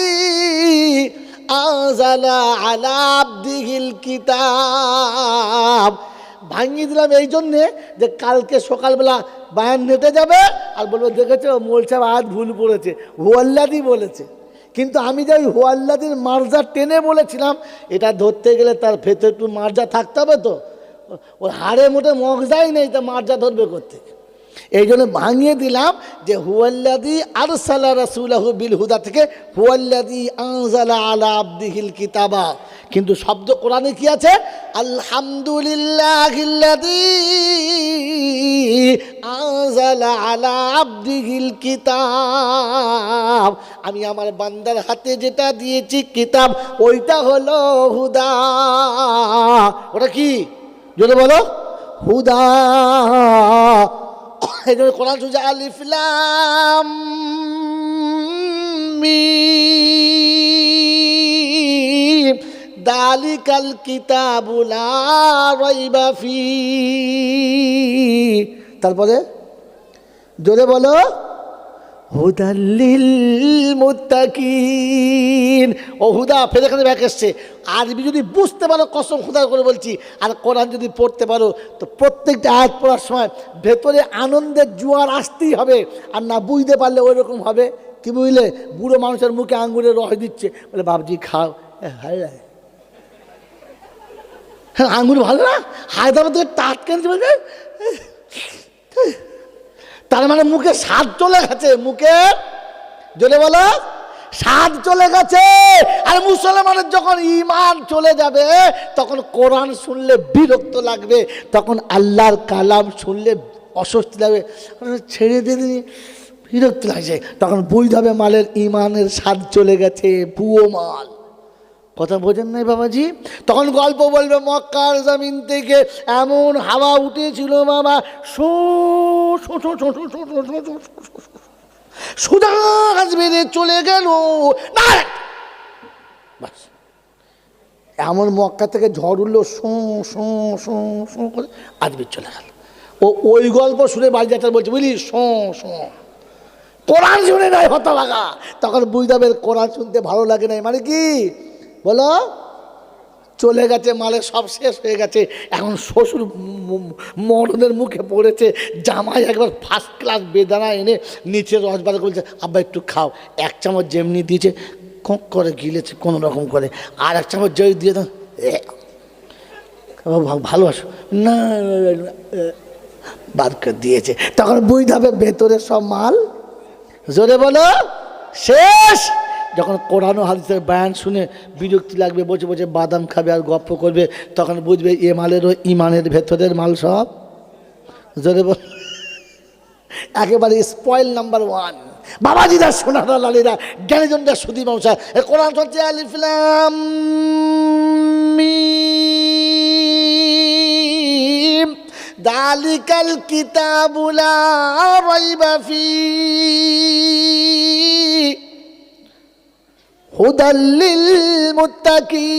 আনজালা আলা আবদিহিল কিতাব। ভাঙিয়ে দিলাম এই জন্যে যে কালকে সকালবেলা বায়ান নেটে যাবে আর বলবো দেখেছো মোল সাহেব আয়াত ভুল পড়েছে, হুয়াল্লাযী বলেছে। কিন্তু আমি যে ওই হুয়াল্লাযীর মার্জা টেনে বলেছিলাম, এটা ধরতে গেলে তার ভেতরে একটু মার্জা থাকতে হবে, তো ওর হাড়ে মোটে মগজাই নেই, তা মার্জা ধরবে করতে। এই জন্য ভাঙিয়ে দিলাম যে হুয়াল্লাযী আরসালা রাসূলাহু বিল হুদা থেকে হুয়াল্লাযী আনজালা আলা আবদিহিল কিতাবা। কিন্তু শব্দ কোরআনে কি আছে? আলহামদুলিল্লাহিল্লাযী আনজালা আলা আবদিহিল কিতাব, আমি আমার বান্দার হাতে যেটা দিয়েছি কিতাব ওইটা হলো হুদা। ওটা কি জোরে বলো? হুদা। এই জন্য কোরআন সুজা আলিফ লাম মিম দালিকাল কিতাবু লা রাইবা ফি। তারপরে জোরে বলো, হুদাল্লিল মুত্তাকিন। ও হুদা ফের এখানে ব্যাক এসছে। আরবি যদি বুঝতে পারো, কসম খুদা করে বলছি, আর কোরআন যদি পড়তে পারো, তো প্রত্যেকটা আয়াত পড়ার সময় ভেতরে আনন্দের জোয়ার আসতেই হবে। আর না বুঝতে পারলে ওই রকম হবে, কি বুঝলে, বুড়ো মানুষের মুখে আঙ্গুরের রস দিচ্ছে, বলে বাবজি খাও, ভালো লাগে, হ্যাঁ আঙ্গুর ভালো না, হায়দ্রাবাদ থেকে টাটকা এনেছে বলবে, তার মানে মুখে স্বাদ চলে গেছে, মুখে জোরে বলো স্বাদ চলে গেছে। আর মুসলমানের যখন ঈমান চলে যাবে, তখন কোরআন শুনলে বিরক্ত লাগবে, তখন আল্লাহর কালাম শুনলে অস্বস্তি লাগবে, ছেড়ে দিয়ে বিরক্ত লাগছে, তখন বুঝতে হবে মালের ঈমানের স্বাদ চলে গেছে, বুয়ো মাল। কথা বোঝেন নাই বাবাজি? তখন গল্প বলবে মক্কার জমিন থেকে এমন হাওয়া উঠেছিল বাবা, সোজা বেড়ে চলে গেল, এমন মক্কা থেকে ঝড় উঠলো, করে আজমির চলে গেল। ও ওই গল্প শুনে বাড়ি যাত্রা বলছে, বুঝলি, কোরআন শুনে নাই হতভাগা। তখন বুঝতে হবে কোরআন শুনতে ভালো লাগে নাই, মানে কি বলো, চলে গেছে, মালে সব শেষ হয়ে গেছে। এখন শ্বশুর মরণের মুখে পড়েছে, জামাই একবার ফার্স্ট ক্লাস বেদানা এনে নিচে রসবার করেছে, আব্বা একটু খাও। এক চামচ যেমনি দিয়েছে, কোঁক করে গিলেছে কোনো রকম করে, আর এক চামচ জয় দিয়ে দাও, ভালোবাসো না, বাদ করে দিয়েছে। তখন বুঝতে হবে ভেতরে সব মাল, জোরে বলো, শেষ। যখন কোরআন ও হাদিসের বয়ান শুনে বিরক্তি লাগবে, বসে বসে বাদাম খাবে আর গপ্প করবে, তখন বুঝবে এ মালেরও ইমানের ভেতরের মাল সব, জোরে বল, একেবারে স্পয়েল নাম্বার 1। বাবাজিরা, সোনারা, লালীরা, জ্ঞানীজনরা, সুধী মৌসা, কোরআন চলছে আলিফ লাম মিম দালিকাল কিতাবু লা রাইবা ফি হুদাল্লিল মুত্তাকিন।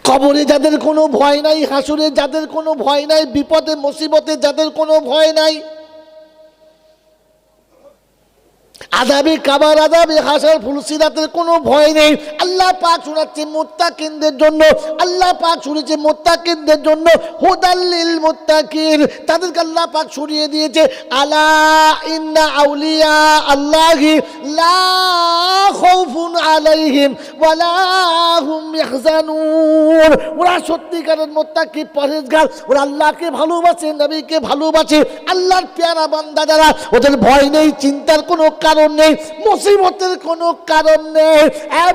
কবরে যাদের কোনো ভয় নাই, হাসুরে যাদের কোনো ভয় নাই, বিপদে মুসিবতে যাদের কোনো ভয় নাই, আযাবে কাবার, আযাবে হাসর, ফুলসিরাতের কোনো ভয় নেই। আল্লাহ পাক শোনাচ্ছে মুত্তাকিনদের জন্য, আল্লাহ পাক শুনিয়েছে মুত্তাকিনদের জন্য, হুদাল্লিল মুত্তাকিন, তাদেরকে আল্লাহ পাক শুনিয়ে দিয়েছে, আলা ইন্না আউলিয়া আল্লাহি লা খাউফুন আলাইহিম ওয়ালা হুম ইয়াহজানুন। ওরা সত্যিকারের মুত্তাকি, পরহেজগার, ওরা আল্লাহকে ভালোবাসে, নবীকে ভালোবাসে, আল্লাহর পেয়ারা বান্দা যারা, ওদের ভয় নেই, চিন্তার কোনো কারণ নেই, মুসিবতের কোনো কারণ নেই।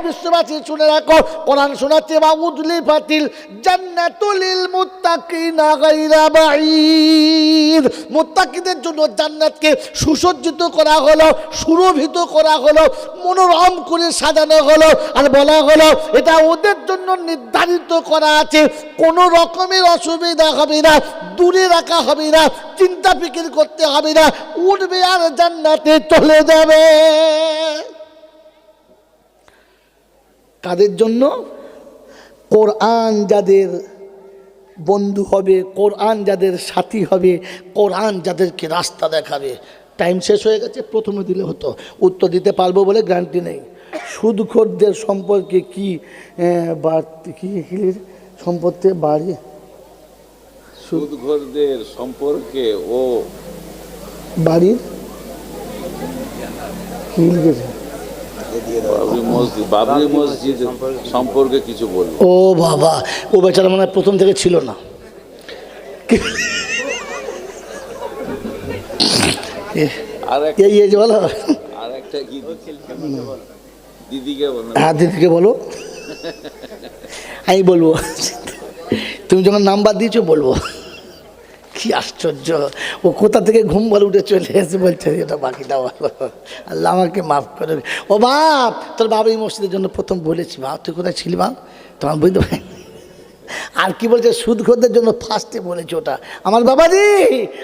বিশ্ববাসী শুনে রাখো, কোরআন শোনাচ্ছে ওয়াউযলিফাতিল জান্নাতু লিল মুত্তাকিনা গায়রা বাঈদ। মুত্তাকিদের জন্য জান্নাতকে সুসজ্জিত করা হলো, সুরভিত করা হলো, মনোরম করে সাজানো হলো, আর বলা হলো এটা ওদের জন্য নির্ধারিত করা আছে, কোনো রকমের অসুবিধা হবে না, দূরে রাখা হবে না, চিন্তা ফিকির করতে হবে না, উঠবে আর জান্নাতে চলে যাবে। কাদের জন্য? কোরআন যাদের বন্ধু হবে, কোরআন যাদের সাথী হবে, কোরআন যাদেরকে রাস্তা দেখাবে। টাইম শেষ হয়ে গেছে, প্রথমে দিলে হতো, উত্তর দিতে পারবো বলে গ্যারান্টি নেই। সুদখোরদের সম্পর্কে কি বাড়তি, কি সম্পত্তি বাড়ি, সুদখোরদের সম্পর্কে ও বাড়ির বাবরি মসজিদ সম্পর্কে কিছু বলবো। ও বাবা, ও বেচারা মানে প্রথম থেকে ছিল না। বলো, আর একটা কি দিদিকে বলো। হ্যাঁ দিদিকে বলো, আমি বলবো, তুমি যখন নাম্বার দিয়েছো বলবো। কি আশ্চর্য, ও কোথা থেকে ঘুম বলে উঠে চলে এসে বলছে এটা বাকিটা বলো, আল্লাহ আমাকে মাফ করে। ও বাপ, তোর বাবা এই মসজিদের জন্য প্রথম বলেছি, বাপ তুই কোথায় ছিলি বাপ, তখন বুঝতে পারি। আর কি বলছে, সুদখোরদের জন্য ফার্স্টে বলেছে ওটা। আমার বাবাজি,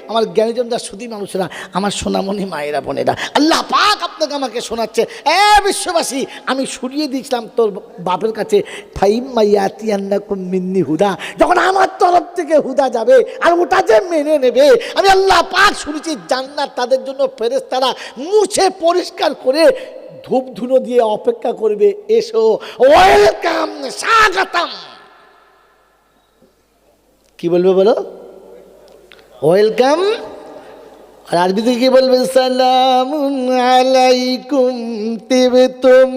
আমার জ্ঞানীজনরা সুদী মানুষরা, আমার সোনামণি মায়েরা বোনেরা, আল্লাহ পাক আপনাকে আমাকে শোনাচ্ছে, এ বিশ্ববাসী, আমি শুনিয়ে দিয়েছিলাম তোর বাপের কাছে, ফাইম্মাইয়াতিয়ান্নাকুম মিন্নি হুদা, যখন আমার তরফ থেকে হুদা যাবে আর ওটা যে মেনে নেবে, আমি আল্লাহ পাক শুনেছি জান্নাত তাদের জন্য ফেরেশতারা মুছে পরিষ্কার করে ধূপ ধুনো দিয়ে অপেক্ষা করবে, এসো, ওয়েলকাম, স্বাগতম। কি বলবে বলো? ওয়েলকাম। আর আরবিতে কি বলবে? সালামুন আলাইকুম তিবতুম,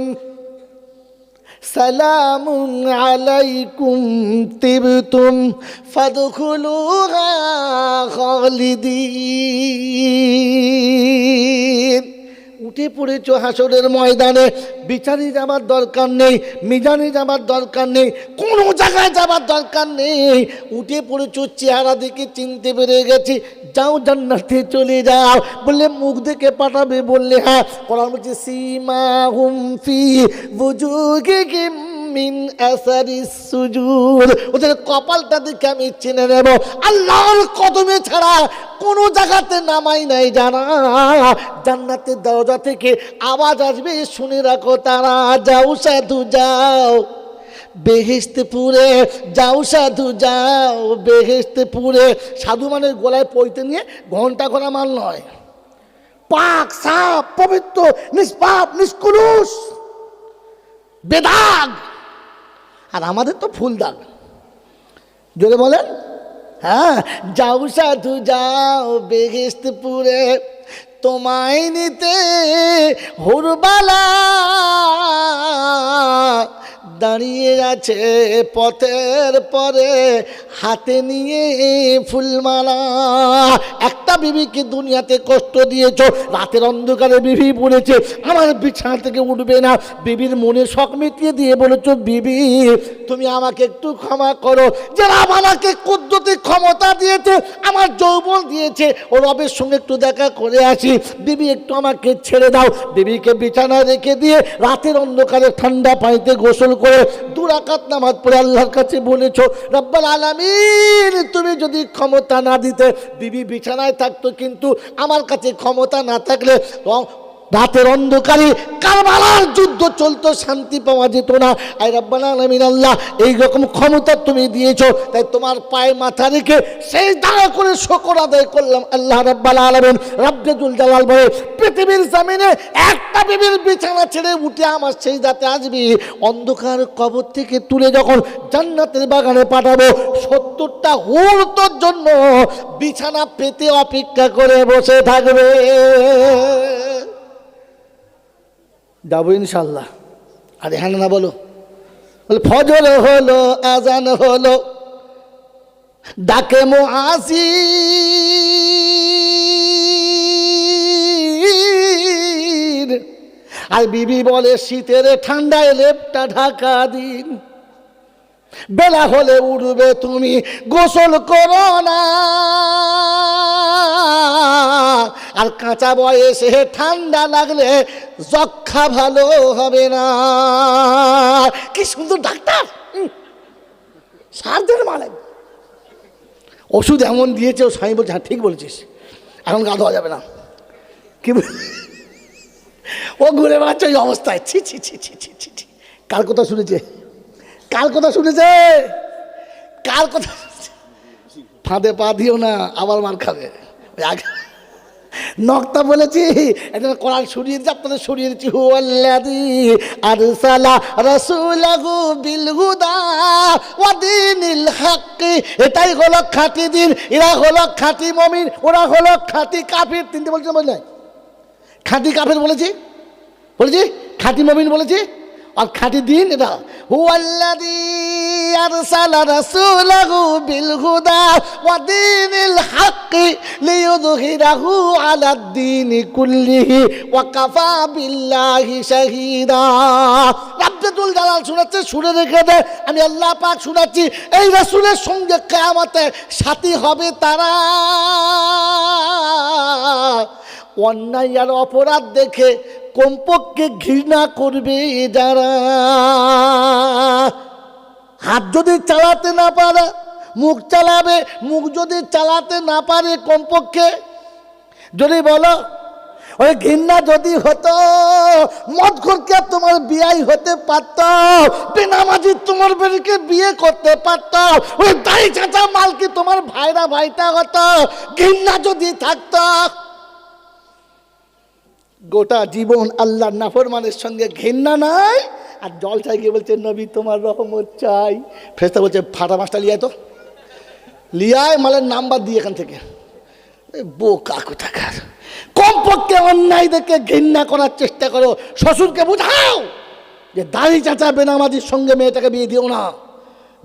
সালামুন আলাইকুম তিবতুম ফাদখুলুহা খালিদিন। উঠে পড়েছ হাসরের ময়দানে, বিচারে যাবার দরকার নেই, মিজানে যাবার দরকার নেই, কোনো জায়গায় যাবার দরকার নেই। উঠে পড়েছ, চেহারা দেখে চিনতে পেরে গেছি, যাও জান্নাতে চলে যাও। বললে মুখ দেখে পাঠাবে? বললে হ্যাঁ। কোরআন বলছে সীমাহুম ফি বুজুহিহিম মিন আসারিস সুজুদ, ওদের কপালটা দেখে আমি চিনে নেব। আল্লাহর কদমে ছাড়া কোন জায়গাতে নামাই নাই জানা। জান্নাতের দরজা থেকে আওয়াজ আসবে, শুনে রাখো তারা, যাও সাধু যাও বেহেশতপুরে, যাও সাধু যাও বেহেশতপুরে। সাধু মানে গলায় পইতে নিয়ে ঘন্টা ঘোরা মাল নয়, পাক সাপ পবিত্র নিষ্পাপ নিষ্কুলুষ বেদাগ। আর আমাদের তো ফুল দাগ। জোরে বলেন, হ্যাঁ, যাও সাধু যাও বেহেশতপুরে, তোমায় নিতে হুরবালা দাঁড়িয়ে আছে পথের পরে, হাতে নিয়ে ফুলমালা। একটা বিবিকে দুনিয়াতে কষ্ট দিয়েছ, রাতের অন্ধকারে বিবি বলেছে আমার বিছানা থেকে উঠবে না, বিবির মনে শখ মিটিয়ে দিয়ে বলেছ, বিবি তুমি আমাকে একটু ক্ষমা করো, যারা আমাকে কুদরতি ক্ষমতা দিয়েছে, আমার যৌবন দিয়েছে, ও রবের সঙ্গে একটু দেখা করে আসি, বিবি একটু আমাকে ছেড়ে দাও। বিবিকে বিছানায় রেখে দিয়ে রাতের অন্ধকারে ঠান্ডা পানিতে গোসল করে 2 রাকাত নামাজ পড়ে আল্লাহর কাছে বলেছ, রব্বুল আলামিন তুমি যদি ক্ষমতা না দিতে বিবি বিছানায় থাকতো, কিন্তু আমার কাছে ক্ষমতা না থাকলে রাতের অন্ধকারে কারবালার যুদ্ধ চলতো, শান্তি পাওয়া যেত না। আই রব্বুল আলামিন আল্লাহ এইরকম ক্ষমতা তুমি দিয়েছো, তাই তোমার পায়ে মাথা রেখে সেই দাঁড়া করে শুকর আদায় করলাম। আল্লাহ রব্বুল আলামিন রব্বুল জালাল বলে, পৃথিবীর জমিনে একটা বিবির বিছানা ছেড়ে উঠে আমার সেই দাতে আসবি, অন্ধকার কবর থেকে তুলে যখন জান্নাতের বাগানে পাঠাবো, 70টা হুর তোর জন্য বিছানা পেতে অপেক্ষা করে বসে থাকবে। যাবো ইনশাল্লাহ। আরে হ্যাঁ না বলো? বলে ফজর হলো, আজান হলো, ডাকে মুআজ্জিন, আর বিবি বলে শীতের ঠান্ডায় লেপটা ঢাকা দিন, বেলা হলে উঠবে তুমি গোসল করো না, আর কাঁচা বয়সে ঠান্ডা লাগলে যক্ষা ভালো হবে না। কি সুন্দর ডাক্তার, সার্জেন মানে ওষুধ এমন দিয়েছে, ও স্বামী বলছে হ্যাঁ ঠিক বলছিস, এখন গা ধোয়া যাবে না। কি ও ঘুরে বেড়াচ্ছে ওই অবস্থায়। ছি ছি ছি ছি ছি ছি ছি। কার কথা শুনেছে? কার কথা শুনেছে? কার কথা? ফাঁদে পা দিও না, আবার মার খাবে। আগে নক্তা বলেছি, এটা কোরআন শুনিয়ে দিচ্ছি, আপনাদের শুনিয়ে দিচ্ছি। হুয়াল্লাযী আরসালা রাসূলাহু বিল হুদা ওয়া দীনিল হক, এটাই হলো খাঁটি দিন, এরা হলো খাঁটি মুমিন, ওরা হলো খাঁটি কাফির। তিনটে বলছি না, বললেন খাঁটি কাফির বলেছি, বলেছি খাঁটি মুমিন বলেছি, আর খাঁটি দিন এটা। হুয়াল্লাযী আরসালা রাসূলাহু বিল হুদা ওয়া দীনিল হক লিইয়ুযহিরাহু আলাদ দীনি কুল্লিহি ওয়া কাফা বিল্লাহি শাহীদা। রব্বুল জালাল শোনাচ্ছে, শুনে রেখে দে, আমি আল্লাহ পাক শোনাচ্ছি, এই রাসূলের সঙ্গে কিয়ামতে সাথী হবে তারা অন্যায় আর অপরাধ দেখে কমপক্ষে ঘৃণা করবে যারা। হাত যদি চালাতে না পারে মুখ চালাবে, মুখ যদি চালাতে না পারে কমপক্ষে যদি বলো ওই ঘৃণা যদি হতো মদখোরকে তোমার বিয়াই হতে পারত, বেনামাজি তোমার বেরিকে বিয়ে করতে পারত, ওই দাই চাচা মালকি তোমার ভাইরা ভাইটা হতো। ঘৃণা যদি থাকত, গোটা জীবন আল্লাহর নাফরমানের সঙ্গে ঘৃণা নাই, আর জল চাই গিয়ে বলছে নবী তোমার রহমত চাই। ফেরেশতা বলছে ফাটা মাছটা লিয়ায় তো, লিয়ায় মালের নাম্বার দিয়ে এখান থেকে। বোকা কোথাকার, কমপক্ষে অন্যায় দেখে ঘৃণা করার চেষ্টা করো। শ্বশুরকে বুঝাও যে দাড়ি চাচা বেনামাজির সঙ্গে মেয়েটাকে বিয়ে দিও না,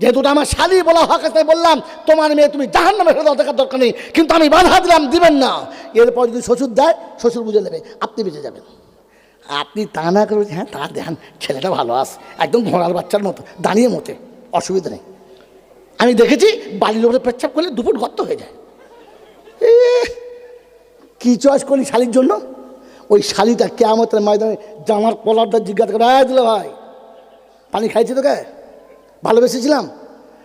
যেহেতু আমার শালি বলা হক আছে, বললাম তোমার মেয়ে তুমি জাহান্নামে ফেলে দাও, দেখার দরকার নেই, কিন্তু আমি বাধা দিলাম দিবেন না। এরপর যদি শ্বশুর দেয় শ্বশুর বুঝে নেবে, আপনি বেঁচে যাবেন। আপনি তা না করে হ্যাঁ তা দেখেন ছেলেটা ভালো আস, একদম ঘোড়ার বাচ্চার মতো দাঁড়িয়ে মতে, অসুবিধা নেই। আমি দেখেছি বাড়ির উপরে পেচ্ছাপ করলে দুপুর গর্ত হয়ে যায়। কি চয়েস করলি শালির জন্য? ওই শালিটা কেয়ামতের ময়দানে জামার কলারটা জিজ্ঞাসা করে দিল ভাই পানি খাইছি তোকে, ভালোবেসেছিলাম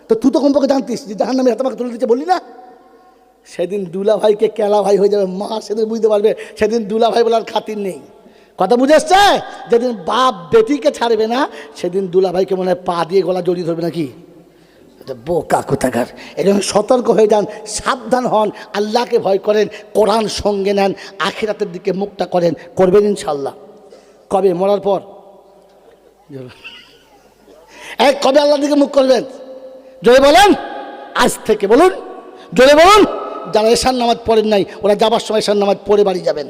তো, তুই তো কমপক্ষে জানতিস যে জাহান্নামে হাত আমাকে তুলে দিচ্ছে, বললি না? সেদিন দুলা ভাইকে কেলা ভাই হয়ে যাবে, মা সেদিন বুঝতে পারবে সেদিন দুলা ভাই বলার খাতির নেই। কথা বুঝে আসছে? যেদিন বাপ বেটিকে ছাড়বে না সেদিন দুলা ভাইকে মনে হয় পা দিয়ে গলা জড়িয়ে ধরবে নাকি? বোকা কোথাকার। এই জন্য সতর্ক হয়ে যান, সাবধান হন, আল্লাহকে ভয় করেন, কোরআন সঙ্গে নেন, আখিরাতের দিকে মুখটা করেন, করবেন ইনশাল্লাহ। কবে? মরার পর। কবে আল্লাহর দিকে মুখ করবেন? জোরে বলেন, আজ থেকে বলুন, জোরে বলুন। যারা এশার নামাজ পড়েন নাই ওরা যাবার সময় এশার নামাজ পড়ে বাড়ি যাবেন।